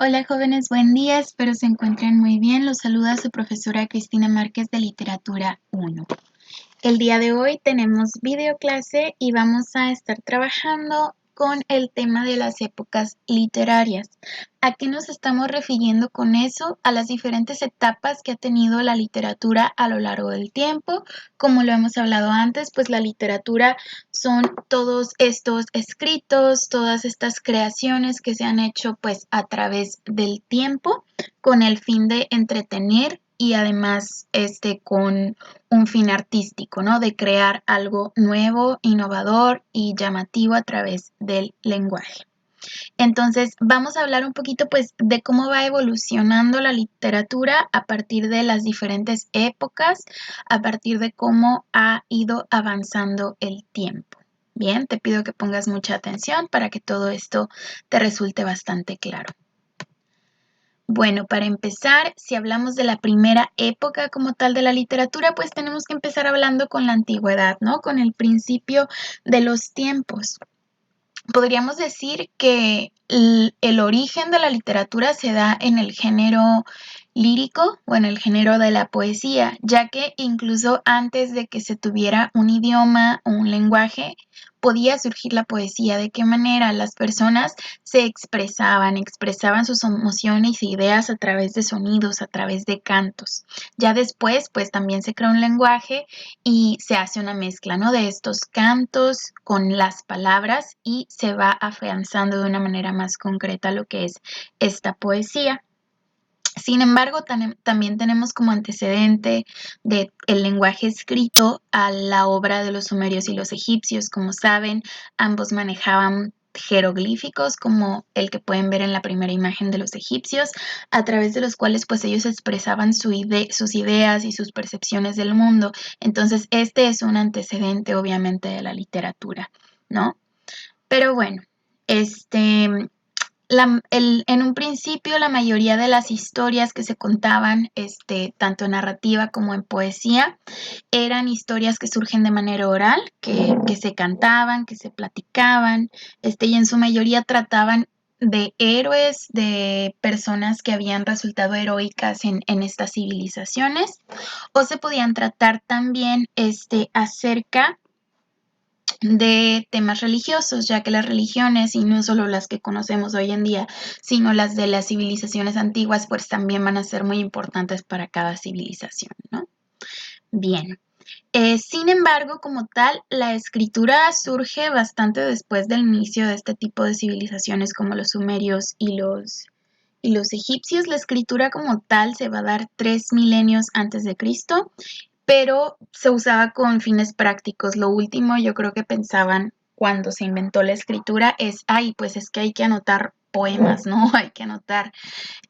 Hola jóvenes, buen día, espero se encuentren muy bien. Los saluda su profesora Cristina Márquez de Literatura 1. El día de hoy tenemos videoclase y vamos a estar trabajando con el tema de las épocas literarias. ¿A qué nos estamos refiriendo con eso? A las diferentes etapas que ha tenido la literatura a lo largo del tiempo. Como lo hemos hablado antes, pues la literatura son todos estos escritos, todas estas creaciones que se han hecho pues a través del tiempo con el fin de entretener y además con un fin artístico, ¿no? De crear algo nuevo, innovador y llamativo a través del lenguaje. Entonces, vamos a hablar un poquito pues de cómo va evolucionando la literatura a partir de las diferentes épocas, a partir de cómo ha ido avanzando el tiempo. Bien, te pido que pongas mucha atención para que todo esto te resulte bastante claro. Bueno, para empezar, si hablamos de la primera época como tal de la literatura, pues tenemos que empezar hablando con la antigüedad, ¿no? Con el principio de los tiempos. Podríamos decir que el origen de la literatura se da en el género lírico o en el género de la poesía, ya que incluso antes de que se tuviera un idioma o un lenguaje, podía surgir la poesía. ¿De qué manera? Las personas se expresaban sus emociones e ideas a través de sonidos, a través de cantos. Ya después, pues también se crea un lenguaje y se hace una mezcla, ¿no? De estos cantos con las palabras y se va afianzando de una manera más concreta lo que es esta poesía. Sin embargo, también tenemos como antecedente del lenguaje escrito a la obra de los sumerios y los egipcios. Como saben, ambos manejaban jeroglíficos como el que pueden ver en la primera imagen de los egipcios, a través de los cuales pues ellos expresaban sus ideas y sus percepciones del mundo. Entonces, este es un antecedente obviamente de la literatura, ¿no? Pero bueno, en un principio la mayoría de las historias que se contaban, tanto en narrativa como en poesía, eran historias que surgen de manera oral, que se cantaban, que se platicaban, y en su mayoría trataban de héroes, de personas que habían resultado heroicas en estas civilizaciones, o se podían tratar también acerca de temas religiosos, ya que las religiones, y no solo las que conocemos hoy en día, sino las de las civilizaciones antiguas, pues también van a ser muy importantes para cada civilización, ¿no? Bien. Sin embargo, como tal, la escritura surge bastante después del inicio de este tipo de civilizaciones como los sumerios y los egipcios. La escritura como tal se va a dar 3 milenios antes de Cristo, pero se usaba con fines prácticos. Lo último yo creo que pensaban cuando se inventó la escritura es, ay, pues es que hay que anotar poemas, ¿no? Hay que anotar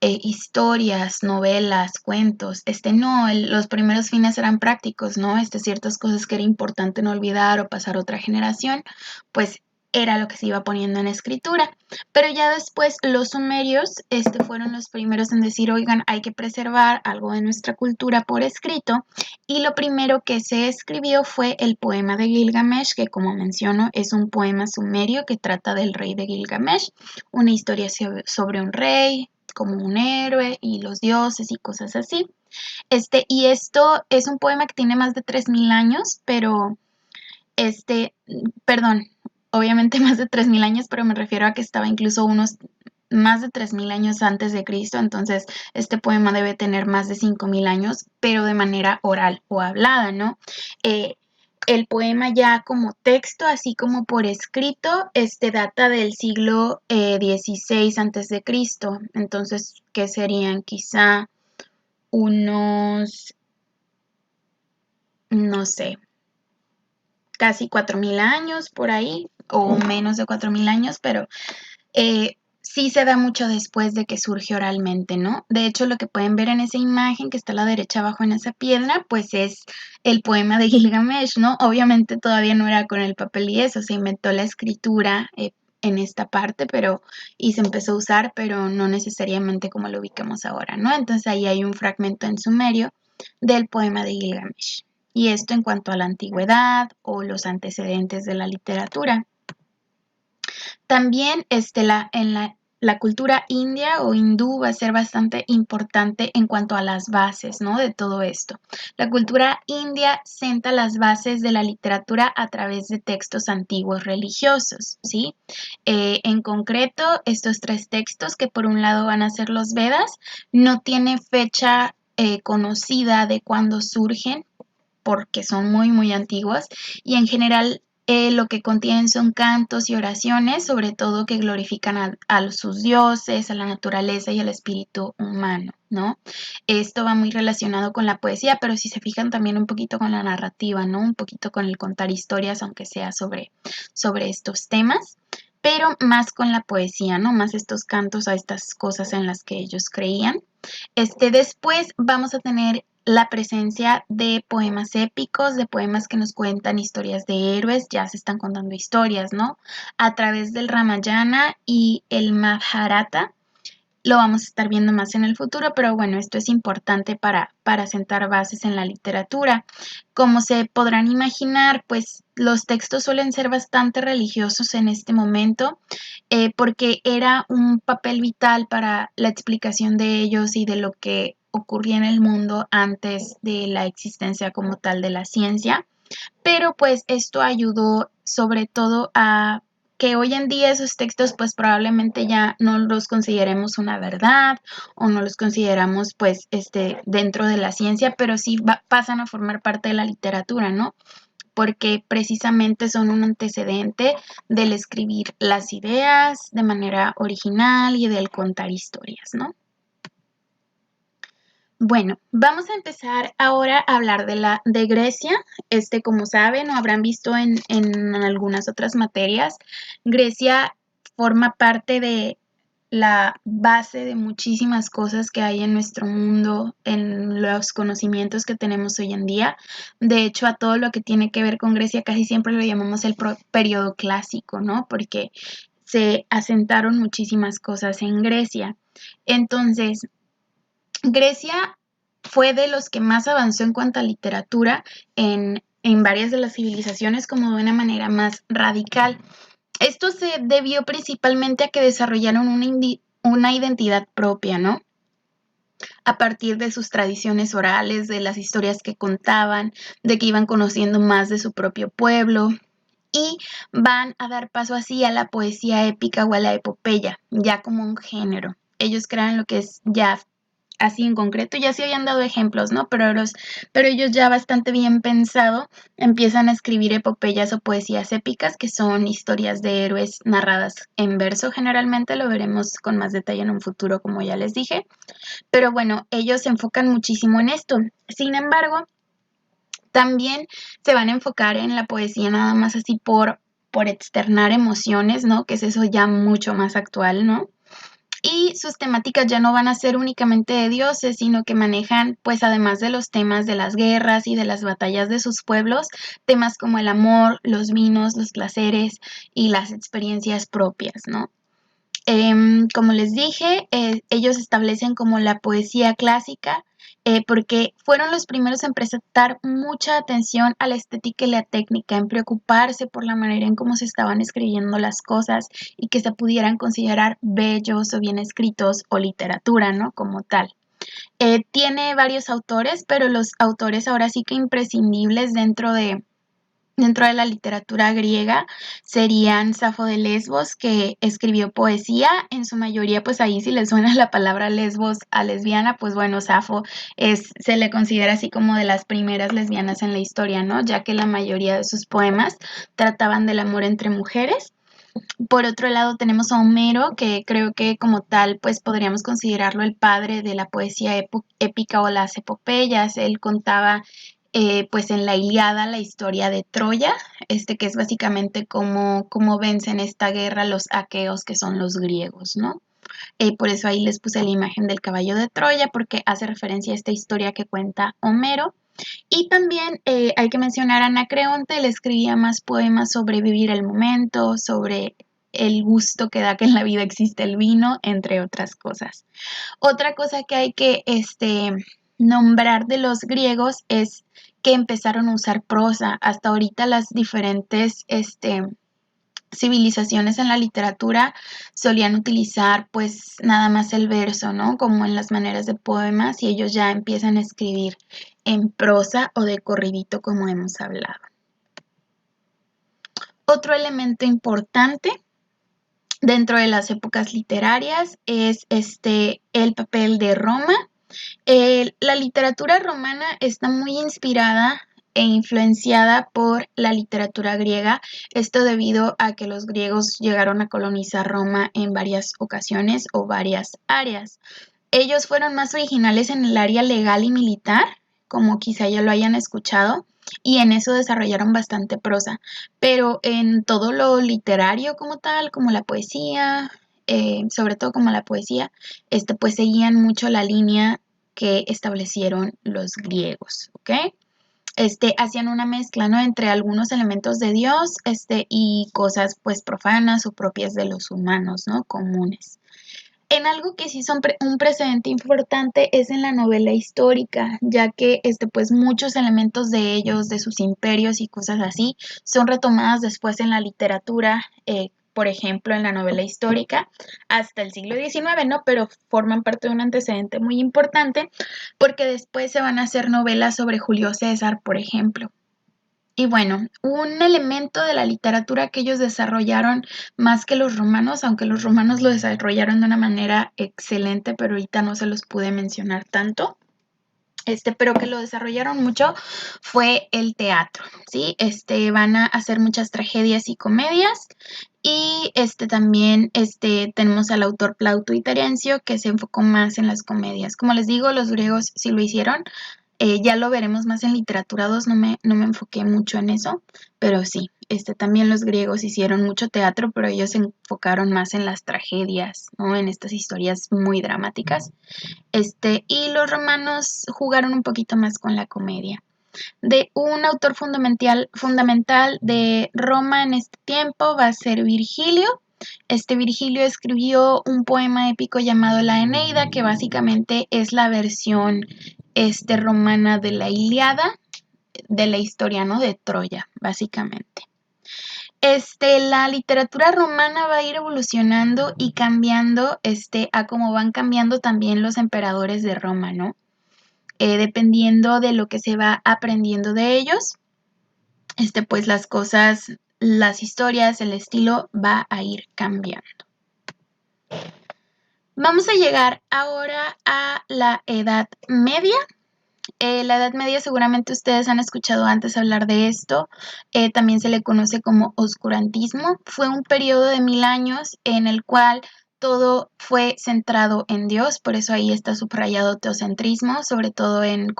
historias, novelas, cuentos. No, los primeros fines eran prácticos, ¿no? Ciertas cosas que era importante no olvidar o pasar a otra generación, pues era lo que se iba poniendo en escritura. Pero ya después los sumerios fueron los primeros en decir, oigan, hay que preservar algo de nuestra cultura por escrito, y lo primero que se escribió fue el poema de Gilgamesh, que como menciono es un poema sumerio que trata del rey de Gilgamesh, una historia sobre un rey como un héroe y los dioses y cosas así. Y esto es un poema que tiene más de 3000 años, pero perdón, obviamente más de 3000 años, pero me refiero a que estaba incluso unos más de 3000 años antes de Cristo. Entonces este poema debe tener más de 5000 años, pero de manera oral o hablada, ¿no? El poema ya como texto, así como por escrito, data del siglo XVI antes de Cristo. Entonces, ¿qué serían? Quizá unos, no sé, casi 4000 años por ahí, o menos de 4000 años, pero sí se da mucho después de que surge oralmente, ¿no? De hecho, lo que pueden ver en esa imagen que está a la derecha abajo en esa piedra, pues es el poema de Gilgamesh, ¿no? Obviamente todavía no era con el papel y eso, se inventó la escritura en esta parte, y se empezó a usar, pero no necesariamente como lo ubicamos ahora, ¿no? Entonces ahí hay un fragmento en sumerio del poema de Gilgamesh. Y esto en cuanto a la antigüedad o los antecedentes de la literatura. También la cultura india o hindú va a ser bastante importante en cuanto a las bases, ¿no? De todo esto. La cultura india senta las bases de la literatura a través de textos antiguos religiosos, ¿sí? En concreto, estos tres textos, que por un lado van a ser los Vedas, no tiene fecha conocida de cuándo surgen, porque son muy, muy antiguas, y en general lo que contienen son cantos y oraciones, sobre todo que glorifican a sus dioses, a la naturaleza y al espíritu humano, ¿no? Esto va muy relacionado con la poesía, pero si se fijan también un poquito con la narrativa, ¿no? Un poquito con el contar historias, aunque sea sobre estos temas, pero más con la poesía, ¿no? Más estos cantos a estas cosas en las que ellos creían. Después vamos a tener la presencia de poemas épicos, de poemas que nos cuentan historias de héroes, ya se están contando historias, ¿no? A través del Ramayana y el Mahabharata. Lo vamos a estar viendo más en el futuro, pero bueno, esto es importante para sentar bases en la literatura. Como se podrán imaginar, pues los textos suelen ser bastante religiosos en este momento, porque era un papel vital para la explicación de ellos y de lo que ocurría en el mundo antes de la existencia como tal de la ciencia. Pero pues esto ayudó sobre todo a que hoy en día esos textos pues probablemente ya no los consideremos una verdad o no los consideramos pues dentro de la ciencia, pero sí pasan a formar parte de la literatura, ¿no? Porque precisamente son un antecedente del escribir las ideas de manera original y del contar historias, ¿no? Bueno, vamos a empezar ahora a hablar de Grecia. Como saben o habrán visto en algunas otras materias, Grecia forma parte de la base de muchísimas cosas que hay en nuestro mundo, en los conocimientos que tenemos hoy en día. De hecho, a todo lo que tiene que ver con Grecia casi siempre lo llamamos el periodo clásico, ¿no? Porque se asentaron muchísimas cosas en Grecia. Entonces, Grecia fue de los que más avanzó en cuanto a literatura en varias de las civilizaciones como de una manera más radical. Esto se debió principalmente a que desarrollaron una identidad propia, ¿no? A partir de sus tradiciones orales, de las historias que contaban, de que iban conociendo más de su propio pueblo y van a dar paso así a la poesía épica o a la epopeya, ya como un género. Ellos crean lo que es ya así en concreto, ya se habían dado ejemplos, ¿no? Pero ellos ya bastante bien pensado empiezan a escribir epopeyas o poesías épicas, que son historias de héroes narradas en verso generalmente, lo veremos con más detalle en un futuro, como ya les dije. Pero bueno, ellos se enfocan muchísimo en esto. Sin embargo, también se van a enfocar en la poesía nada más así por externar emociones, ¿no? Que es eso ya mucho más actual, ¿no? Y sus temáticas ya no van a ser únicamente de dioses, sino que manejan, pues además de los temas de las guerras y de las batallas de sus pueblos, temas como el amor, los vinos, los placeres y las experiencias propias, ¿no? Como les dije, ellos establecen como la poesía clásica, porque fueron los primeros en prestar mucha atención a la estética y la técnica, en preocuparse por la manera en cómo se estaban escribiendo las cosas y que se pudieran considerar bellos o bien escritos o literatura, ¿no? Como tal. Tiene varios autores, pero los autores ahora sí que imprescindibles dentro de la literatura griega serían Safo de Lesbos, que escribió poesía, en su mayoría, pues ahí si le suena la palabra lesbos a lesbiana, pues bueno, Safo se le considera así como de las primeras lesbianas en la historia, ¿no? Ya que la mayoría de sus poemas trataban del amor entre mujeres. Por otro lado tenemos a Homero, que creo que como tal, pues podríamos considerarlo el padre de la poesía épica o las epopeyas. Él contaba, pues en la Ilíada, la historia de Troya, que es básicamente cómo vencen esta guerra los aqueos, que son los griegos, ¿no? Por eso ahí les puse la imagen del caballo de Troya, porque hace referencia a esta historia que cuenta Homero. Y también hay que mencionar a Anacreonte, él escribía más poemas sobre vivir el momento, sobre el gusto que da que en la vida existe el vino, entre otras cosas. Otra cosa que hay que nombrar de los griegos es que empezaron a usar prosa. Hasta ahorita las diferentes civilizaciones en la literatura solían utilizar pues nada más el verso, ¿no? Como en las maneras de poemas y ellos ya empiezan a escribir en prosa o de corridito como hemos hablado. Otro elemento importante dentro de las épocas literarias es el papel de Roma. La literatura romana está muy inspirada e influenciada por la literatura griega, esto debido a que los griegos llegaron a colonizar Roma en varias ocasiones o varias áreas. Ellos fueron más originales en el área legal y militar, como quizá ya lo hayan escuchado, y en eso desarrollaron bastante prosa, pero en todo lo literario como tal, como la poesía, sobre todo como la poesía, pues seguían mucho la línea que establecieron los griegos, ¿ok? Hacían una mezcla, ¿no? Entre algunos elementos de Dios, y cosas, pues, profanas o propias de los humanos, ¿no? Comunes. En algo que sí son un precedente importante es en la novela histórica, ya que pues muchos elementos de ellos, de sus imperios y cosas así, son retomadas después en la literatura, por ejemplo, en la novela histórica, hasta el siglo XIX, ¿no? Pero forman parte de un antecedente muy importante, porque después se van a hacer novelas sobre Julio César, por ejemplo. Y bueno, un elemento de la literatura que ellos desarrollaron más que los romanos, aunque los romanos lo desarrollaron de una manera excelente, pero ahorita no se los pude mencionar tanto, pero que lo desarrollaron mucho, fue el teatro, ¿sí? Van a hacer muchas tragedias y comedias. Y también tenemos al autor Plauto y Terencio, que se enfocó más en las comedias. Como les digo, los griegos sí lo hicieron. Ya lo veremos más en literatura 2, no me enfoqué mucho en eso, pero sí, también los griegos hicieron mucho teatro, pero ellos se enfocaron más en las tragedias, ¿no? En estas historias muy dramáticas. Y los romanos jugaron un poquito más con la comedia. De un autor fundamental de Roma en este tiempo va a ser Virgilio. Virgilio escribió un poema épico llamado La Eneida, que básicamente es la versión romana de la Ilíada, de la historia, ¿no? De Troya, básicamente. La literatura romana va a ir evolucionando y cambiando, a cómo van cambiando también los emperadores de Roma, ¿no? Dependiendo de lo que se va aprendiendo de ellos, pues las cosas, las historias, el estilo va a ir cambiando. Vamos a llegar ahora a la Edad Media. La Edad Media seguramente ustedes han escuchado antes hablar de esto, también se le conoce como oscurantismo. Fue un periodo de 1000 años en el cual todo fue centrado en Dios, por eso ahí está subrayado teocentrismo, sobre todo en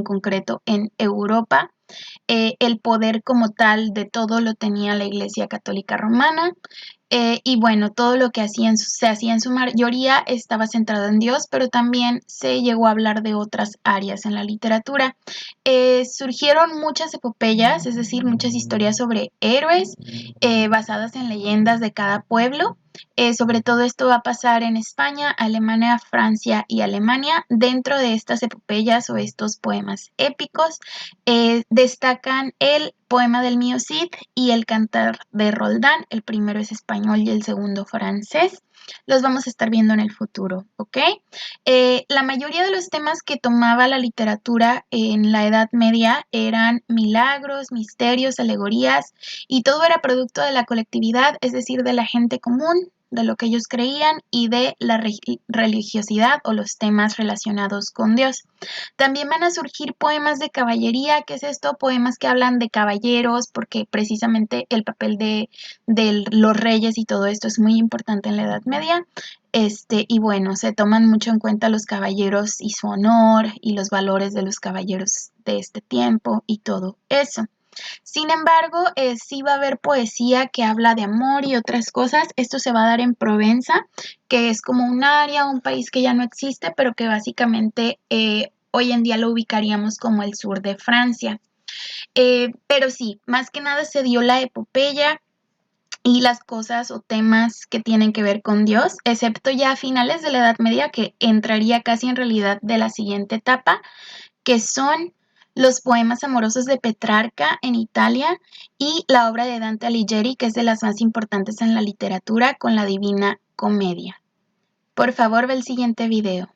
concreto en Europa. El poder como tal de todo lo tenía la Iglesia Católica Romana. Y bueno, todo lo que se hacía en su mayoría estaba centrado en Dios, pero también se llegó a hablar de otras áreas en la literatura. Surgieron muchas epopeyas, es decir, muchas historias sobre héroes basadas en leyendas de cada pueblo. Sobre todo esto va a pasar en España, Alemania, Francia y Alemania. Dentro de estas epopeyas o estos poemas épicos destacan el poema del Mío Cid y el Cantar de Roldán. El primero es español y el segundo francés. Los vamos a estar viendo en el futuro, ¿ok? La mayoría de los temas que tomaba la literatura en la Edad Media eran milagros, misterios, alegorías, y todo era producto de la colectividad, es decir, de la gente común, de lo que ellos creían y de la religiosidad o los temas relacionados con Dios. También van a surgir poemas de caballería. ¿Qué es esto? Poemas que hablan de caballeros, porque precisamente el papel de los reyes y todo esto es muy importante en la Edad Media. Y bueno, se toman mucho en cuenta los caballeros y su honor y los valores de los caballeros de este tiempo y todo eso. Sin embargo, sí va a haber poesía que habla de amor y otras cosas. Esto se va a dar en Provenza, que es como un área, un país que ya no existe, pero que básicamente hoy en día lo ubicaríamos como el sur de Francia. Pero sí, más que nada se dio la epopeya y las cosas o temas que tienen que ver con Dios, excepto ya a finales de la Edad Media, que entraría casi en realidad de la siguiente etapa, que son los poemas amorosos de Petrarca en Italia y la obra de Dante Alighieri, que es de las más importantes en la literatura, con la Divina Comedia. Por favor, ve el siguiente video.